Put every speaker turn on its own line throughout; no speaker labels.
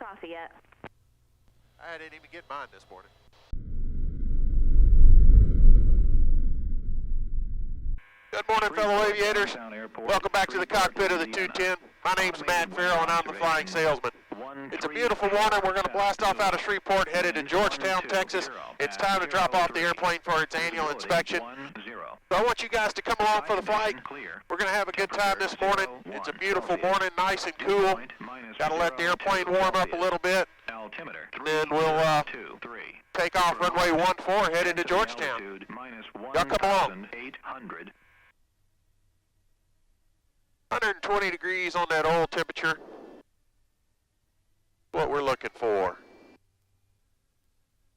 coffee yet?
I didn't even get mine this morning. Good morning, fellow aviators. Welcome back to the cockpit of the 210. My name's Matt Farrell, and I'm the flying salesman. It's a beautiful morning. We're going to blast off out of Shreveport, headed to Georgetown, Texas. It's time to drop off the airplane for its annual inspection. So I want you guys to come along for the flight. We're going to have a good time this morning. It's a beautiful morning, nice and cool. Got to let the airplane warm up a little bit. And then we'll take off runway 14, headed to Georgetown. Y'all come along. 120 degrees on that oil temperature. What we're looking for.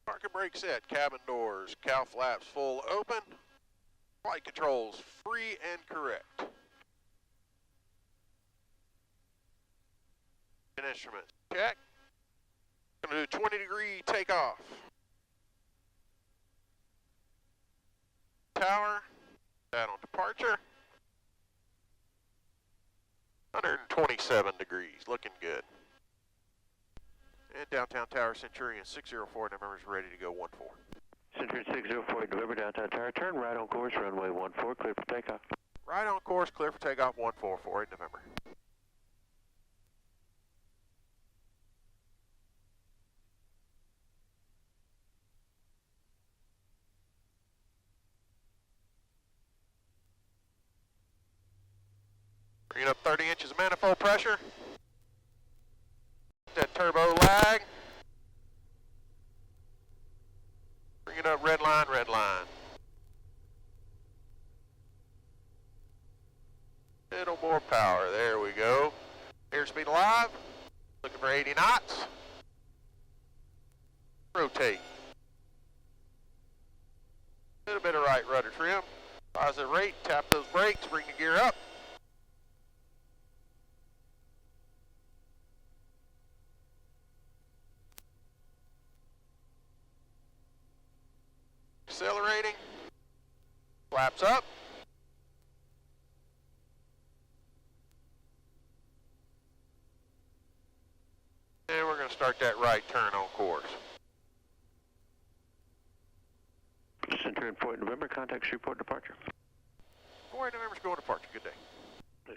Park and brake set, cabin doors, cow flaps full open. Flight controls free and correct. And instruments check. Gonna do 20-degree takeoff. Tower, that on departure. 127 degrees, looking good. And downtown tower, Centurion 604, November is ready to go 14.
Centurion 604, November, downtown tower, turn right on course, runway 14, clear for takeoff.
Right on course, clear for takeoff 144 in November. Bringing up 30 inches of manifold pressure. That turbo lag. Bringing up red line, red line. Little more power, there we go. Airspeed alive. Looking for 80 knots. Rotate. Little bit of right rudder trim. Positive rate, tap those brakes, bring the gear up. Accelerating, flaps up. And we're going to start that right turn on course.
Centurion 4 November, contact Shreveport departure.
4 November's going departure, good day.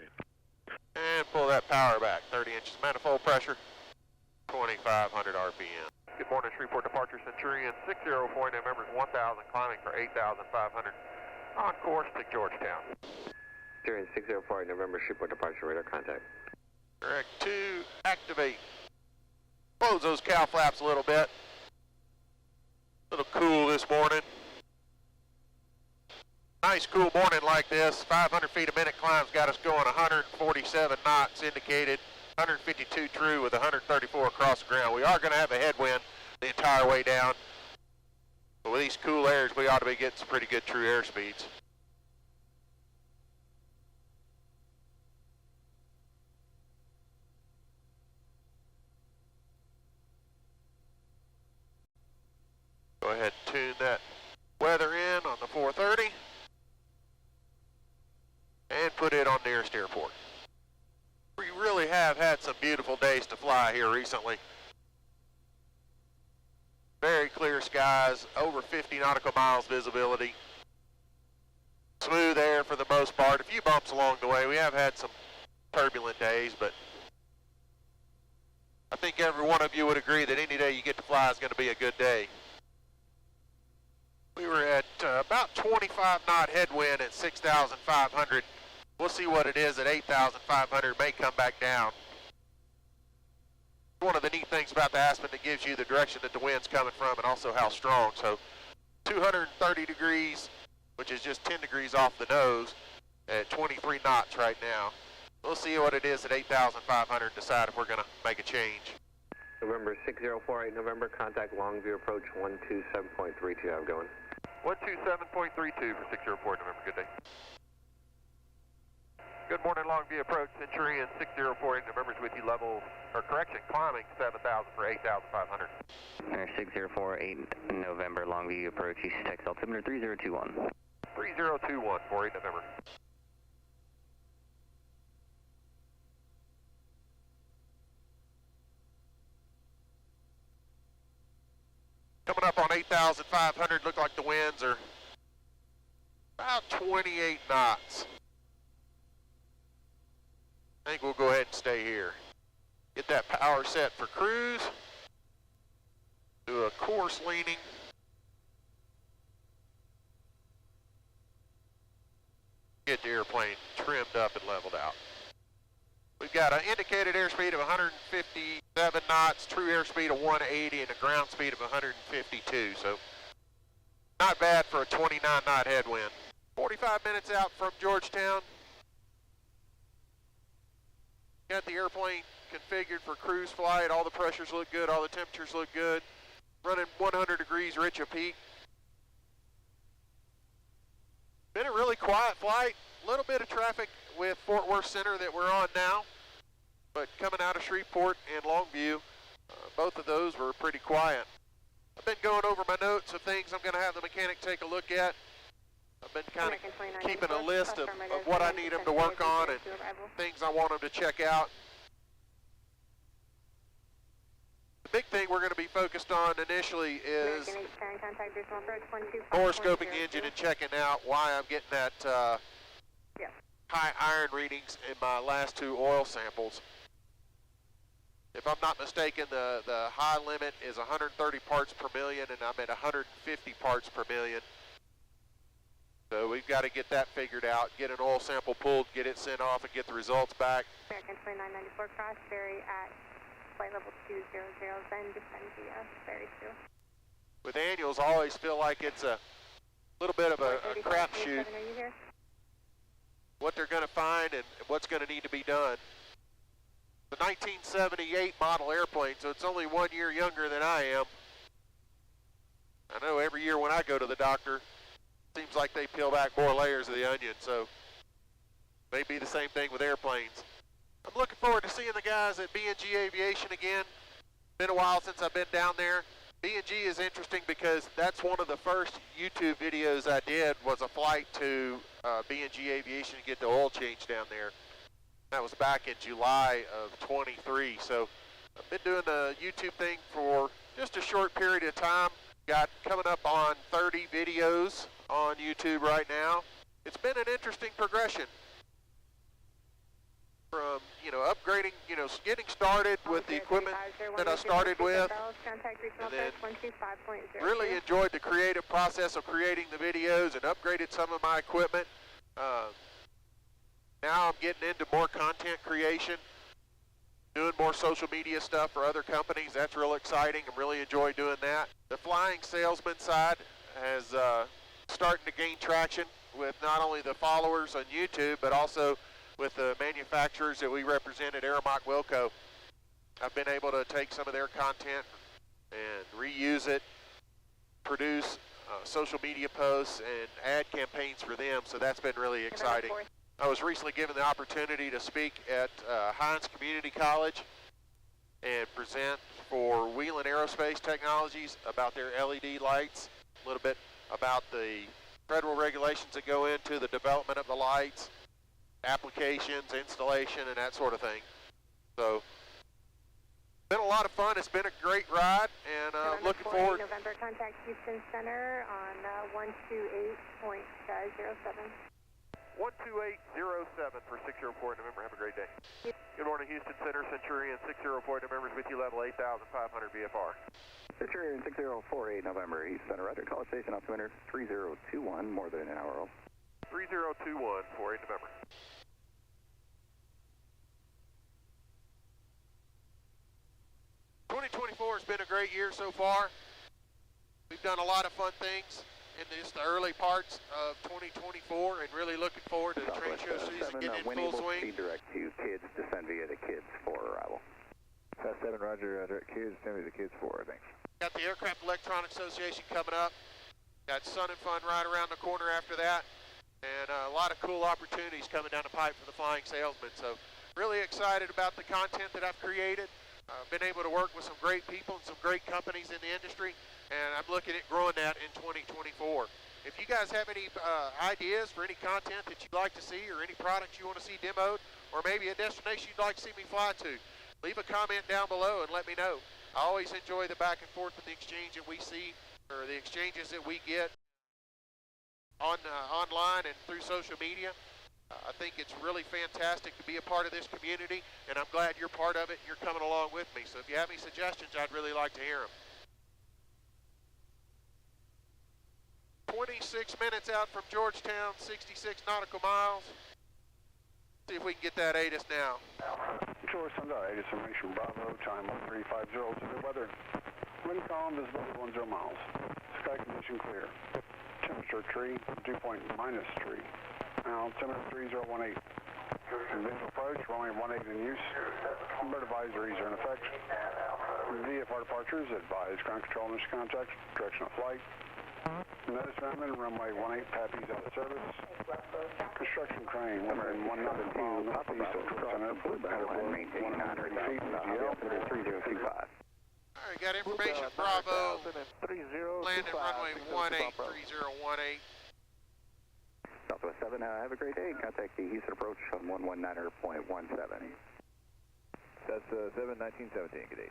And pull that power back, 30 inches manifold pressure, 2,500 RPM. Good morning, Shreveport departure, Centurion 604, November's 1,000, climbing for 8,500, on course to Georgetown.
Centurion 604, November, Shreveport departure, radar contact.
Direct 2, activate. Close those cow flaps a little bit. A little cool this morning. Nice cool morning like this. 500 feet a minute climb's got us going 147 knots indicated. 152 true with 134 across the ground. We are going to have a headwind the entire way down. But with these cool airs, we ought to be getting some pretty good true air speeds. Go ahead and tune that weather in on the 430 and put it on nearest airport. We really have had some beautiful days to fly here recently. Very clear skies, over 50 nautical miles visibility. Smooth air for the most part. A few bumps along the way. We have had some turbulent days, but I think every one of you would agree that any day you get to fly is going to be a good day. We were at about 25 knot headwind at 6,500. We'll see what it is at 8,500. May come back down. One of the neat things about the Aspen that gives you the direction that the wind's coming from and also how strong. So 230 degrees, which is just 10 degrees off the nose at 23 knots right now. We'll see what it is at 8,500 and decide if we're going to make a change.
November 6048, November, contact Longview approach 127.32, have going.
127.32 for 604 November, good day. Good morning, Longview approach, Centurion 604 November's with you, level, or correction, climbing 7,000 for 8,500.
6048 November, Longview approach, East Texas altimeter 3021.
3021 for 8 November. Coming up on 8,500, look like the winds are about 28 knots. I think we'll go ahead and stay here. Get that power set for cruise. Do a course leaning. Get the airplane trimmed up and leveled out. We've got an indicated airspeed of 157 knots, true airspeed of 180, and a ground speed of 152. So not bad for a 29 knot headwind. 45 minutes out from Georgetown. Got the airplane configured for cruise flight. All the pressures look good. All the temperatures look good. Running 100 degrees rich of peak. Been a really quiet flight. A little bit of traffic with Fort Worth Center that we're on now. But coming out of Shreveport and Longview, both of those were pretty quiet. I've been going over my notes of things I'm going to have the mechanic take a look at. I've been kind of keeping a list of what I need him to work on and things I want him to check out. The big thing we're going to be focused on initially is horoscoping the engine and checking out why I'm getting that high iron readings in my last two oil samples. If I'm not mistaken, the high limit is 130 parts per million, and I'm at 150 parts per million. So we've got to get that figured out, get an oil sample pulled, get it sent off, and get the results back.
American 2994 cross, ferry at flight level 200, then descend via ferry 2.
With annuals, I always feel like it's a little bit of a crapshoot. What they're going to find and what's going to need to be done. The 1978 model airplane, so it's only 1 year younger than I am. I know every year when I go to the doctor, seems like they peel back more layers of the onion, so maybe the same thing with airplanes. I'm looking forward to seeing the guys at B&G Aviation again. Been a while since I've been down there. B&G is interesting because that's one of the first YouTube videos I did was a flight to B&G Aviation to get the oil change down there. That was back in July of 23. So I've been doing the YouTube thing for just a short period of time. Got coming up on 30 videos on YouTube right now. It's been an interesting progression from, upgrading, getting started with the equipment that I started with, and then really enjoyed the creative process of creating the videos and upgraded some of my equipment. Now I'm getting into more content creation, doing more social media stuff for other companies. That's real exciting. I really enjoy doing that. The flying salesman side has starting to gain traction with not only the followers on YouTube, but also with the manufacturers that we represent at Aramark Wilco. I've been able to take some of their content and reuse it, produce social media posts and ad campaigns for them, so that's been really exciting. I was recently given the opportunity to speak at Hines Community College and present for Wheeling Aerospace Technologies about their LED lights, a little bit about the federal regulations that go into the development of the lights, applications, installation, and that sort of thing. So, it's been a lot of fun. It's been a great ride, and looking forward.
November, contact Houston Center on 128.07.
12807 for 604 November. Have a great day. Good morning, Houston Center. Centurion 604 November is with you, level 8,500 VFR.
Centurion 6048 November, East Center. Roger, call station altimeter 3021, more than an hour old.
3021 for 8 November. '24 has been a great year so far. We've done a lot of fun things in just the early parts of 2024 and really looking forward to the trade show season getting in full swing.
Speed direct to kids, descend via the kids for arrival.
Fast 7, Roger, direct kids, descend via the kids for, thanks.
Got the Aircraft Electronics Association coming up. Got Sun and Fun right around the corner after that. And a lot of cool opportunities coming down the pipe for the flying salesman. So really excited about the content that I've created. Been able to work with some great people and some great companies in the industry, and I'm looking at growing that in 2024. If you guys have any ideas for any content that you'd like to see or any products you want to see demoed or maybe a destination you'd like to see me fly to, leave a comment down below and let me know. I always enjoy the back and forth and the exchange that we see, or the exchanges that we get on online and through social media. I think it's really fantastic to be a part of this community, and I'm glad you're part of it and you're coming along with me. So if you have any suggestions, I'd really like to hear them. 26 minutes out from Georgetown, 66 nautical miles. See if we can get that ATIS now.
Georgetown, ATIS information, Bravo, time 1350, severe weather. Wind calm, visibility 10 miles. Sky condition clear. Temperature tree, dew point -3. Altimeter 3018. Visual approach, runway 18 in use. Bird advisories are in effect. VFR departures, advise ground control and contact, direction of flight. Notice amendment, runway 18, PAPI's out of service. Construction crane, 102 northeast of Georgetown Airport, head of 130 feet, GL, 3025.
All right, got information, Bravo, landing runway 18, 3018.
Southwest 7, have a great day. Contact the Houston approach on 119.17.
That's 7-19-17, good day.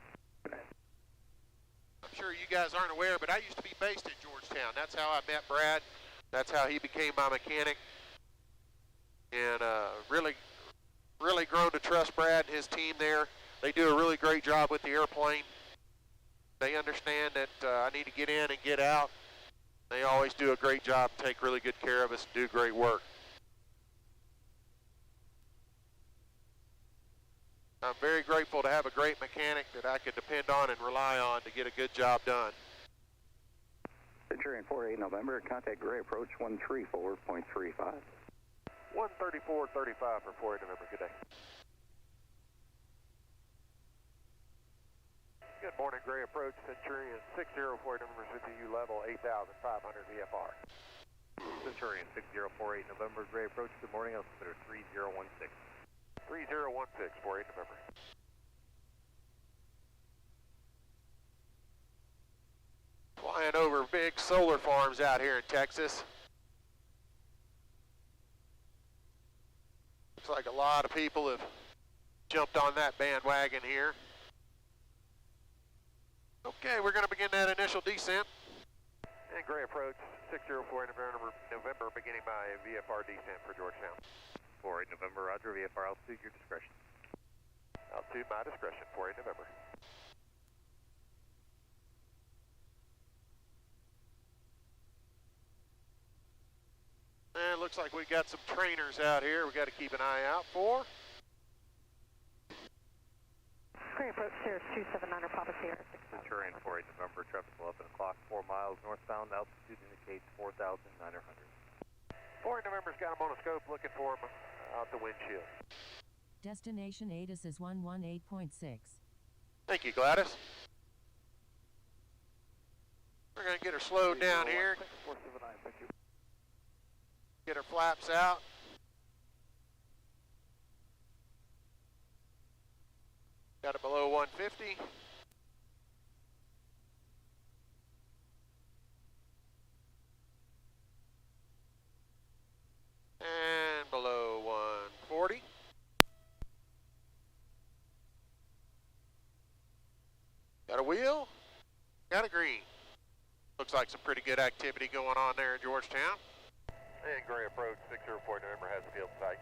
I'm sure you guys aren't aware, but I used to be based in Georgetown. That's how I met Brad. That's how he became my mechanic. And really grown to trust Brad and his team there. They do a really great job with the airplane. They understand that I need to get in and get out. They always do a great job, take really good care of us, and do great work. I'm very grateful to have a great mechanic that I can depend on and rely on to get a good job done.
Centurion 48 November, contact Gray approach 134.35.
134.35 for 48 November, good day. Good morning, Gray approach, Centurion 604 November, CTU level 8,500 VFR. Centurion 6048 November, Gray approach, good morning, altimeter 3016. 3016, 48 November.
Flying over big solar farms out here in Texas. Looks like a lot of people have jumped on that bandwagon here. Okay, we're going to begin that initial descent.
And Gray approach 604 November, beginning my VFR descent for Georgetown. 48 November, roger, VFR altitude, your discretion. Altitude, my discretion, 48 November.
And it looks like we got some trainers out here we got to keep an eye out for.
Gray approach here, 279 Papa Sierra.
Centurion 48 November, traffic 11 o'clock, 4 miles northbound, altitude indicates 4,900. 48 November's got him on a scope, looking for him out the windshield.
Destination ATIS is 118.6.
Thank you, Gladys. We're going to get her slowed down here.
479, thank you.
Get her flaps out. Got it below 150. And below 140. Got a wheel. Got a green. Looks like some pretty good activity going on there in Georgetown.
And Gray approach 604 November has field sight.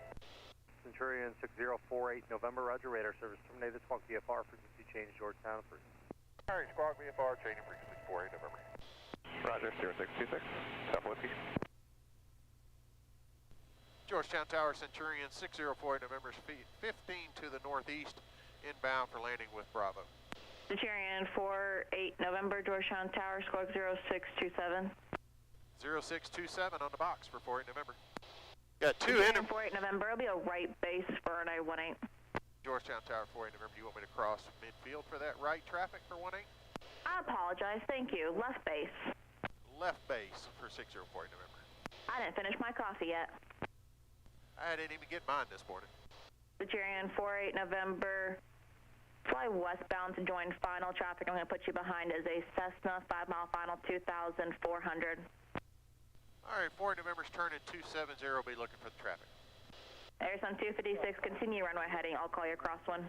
Centurion 6048 November, roger, radar service terminated, squawk VFR, frequency change, Georgetown approved. Alright, squawk VFR, changing frequency 48 November. Roger, 0626, Southwest East.
Georgetown Tower, Centurion 604 November, speed 15 to the northeast, inbound for landing with Bravo.
Centurion 48 November, Georgetown Tower, squawk 0627.
0627 on the box for 48 November. Got two
Centurion 48 November, it'll be a right base for an A18.
Georgetown Tower, 48 November, do you want me to cross midfield for that right traffic for 18?
I apologize, thank you. Left base.
Left base for 604 November.
I didn't finish my coffee yet.
I didn't even get mine this morning.
Centurion 48 November, fly westbound to join final traffic. I'm going to put you behind as a Cessna 5-mile final, 2,400.
All right, 4 November's turning 270, be looking for the traffic.
Arizona 256, continue runway heading. I'll call your crosswind.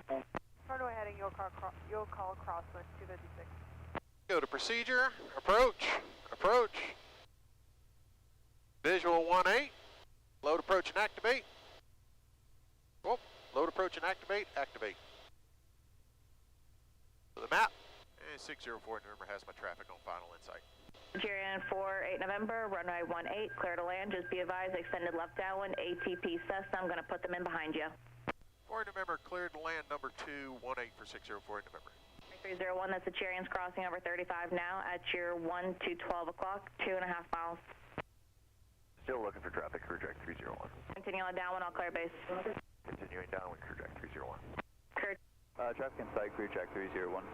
Runway heading, you'll call crosswind 256.
Go to procedure, approach, approach. Visual 1-8, load approach and activate. Oh, load approach and activate, activate. To the map, and 604 November has my traffic on final insight.
Nigerian 48 November, runway 18, clear to land. Just be advised, extended left downwind, ATP Cessna. I'm going to put them in behind you.
4 November, cleared to land, number 218 for 604 November.
301, that's the Charians crossing over 35 now at your 1 to 12 o'clock, 2.5 miles.
Still looking for traffic, crew track 301.
Continue on downwind, all clear base.
Continuing downwind, crew track 301.
Clear.
Traffic inside, crew check 301.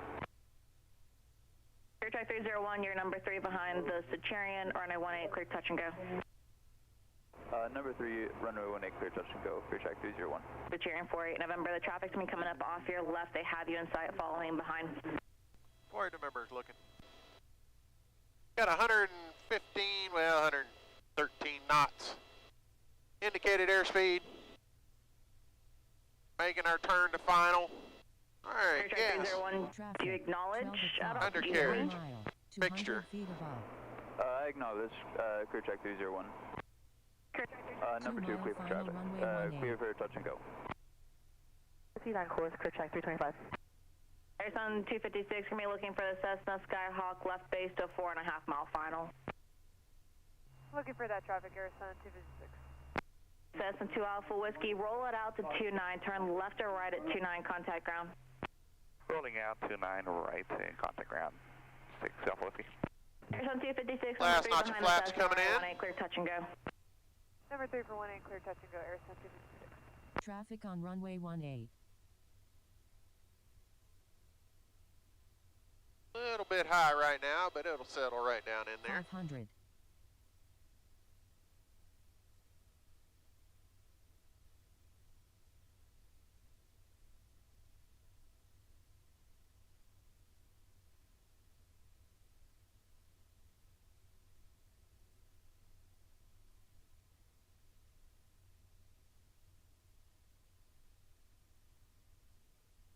Clear track 301, you're number 3 behind the Charian, runway 18, clear touch and go.
Number 3, runway 18, clear touch and go, clear track 301.
The Charian 48 November, the traffic's been coming up off your left. They have you in sight, following behind.
4 November is looking. Got 115, well, 113 knots. Indicated airspeed. Making our turn to final. All right,
Clear track
yes.
301, do you acknowledge?
Undercarriage. Mixture.
I acknowledge, clear track 301. Number 2, clear for traffic. Clear for touch and go.
59 course, clear track 325. Arizona 256, going to be looking for the Cessna Skyhawk left base to 4.5 mile final.
Looking for that traffic, Arizona 256.
Cessna 2 Alpha Whiskey, roll it out to 29, turn left or right at 29, contact ground.
Rolling out 29 right, contact ground. 6 Alpha Whiskey.
Arizona 256,
Last
number 3
notch of
behind
flaps
the Cessna,
coming in.
18, clear touch and go.
Number 3 for 18, clear touch and go, Arizona 256.
Traffic on runway 18.
A little bit high right now, but it'll settle right down in there.
500.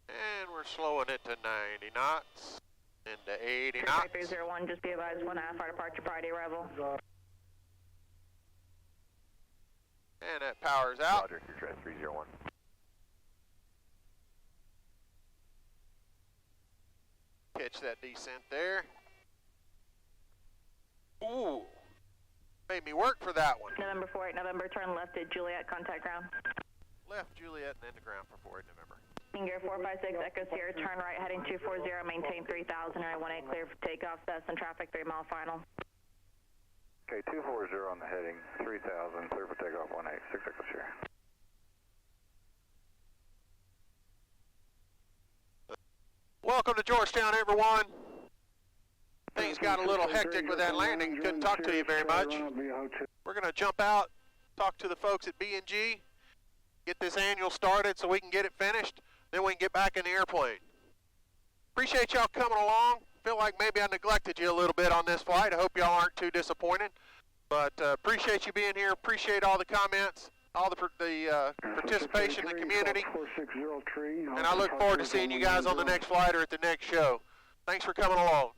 And we're slowing it to 90 knots. Into 80
Clear
knots.
track 301, just be advised, 1.5 hour departure priority arrival.
And that powers out.
Roger, crew track 301.
Catch that descent there. Ooh. Made me work for that one.
November 48 November, turn left at Juliet, contact ground.
Left Juliet and into ground for 48 November.
Finger 456, Echo Sierra, turn right heading 240, maintain 3000, right 18, clear for takeoff, Cessna traffic, 3 mile final.
Okay, 240 on the heading, 3000, clear for takeoff 18, 6 Echo Sierra.
Welcome to Georgetown, everyone. Things got a little hectic with that landing. Couldn't talk to you very much. We're going to jump out, talk to the folks at B&G, get this annual started so we can get it finished. Then we can get back in the airplane. Appreciate y'all coming along. Feel like maybe I neglected you a little bit on this flight. I hope y'all aren't too disappointed. But appreciate you being here. Appreciate all the comments, all the participation in the community. And I look forward to seeing you guys on the next flight or at the next show. Thanks for coming along.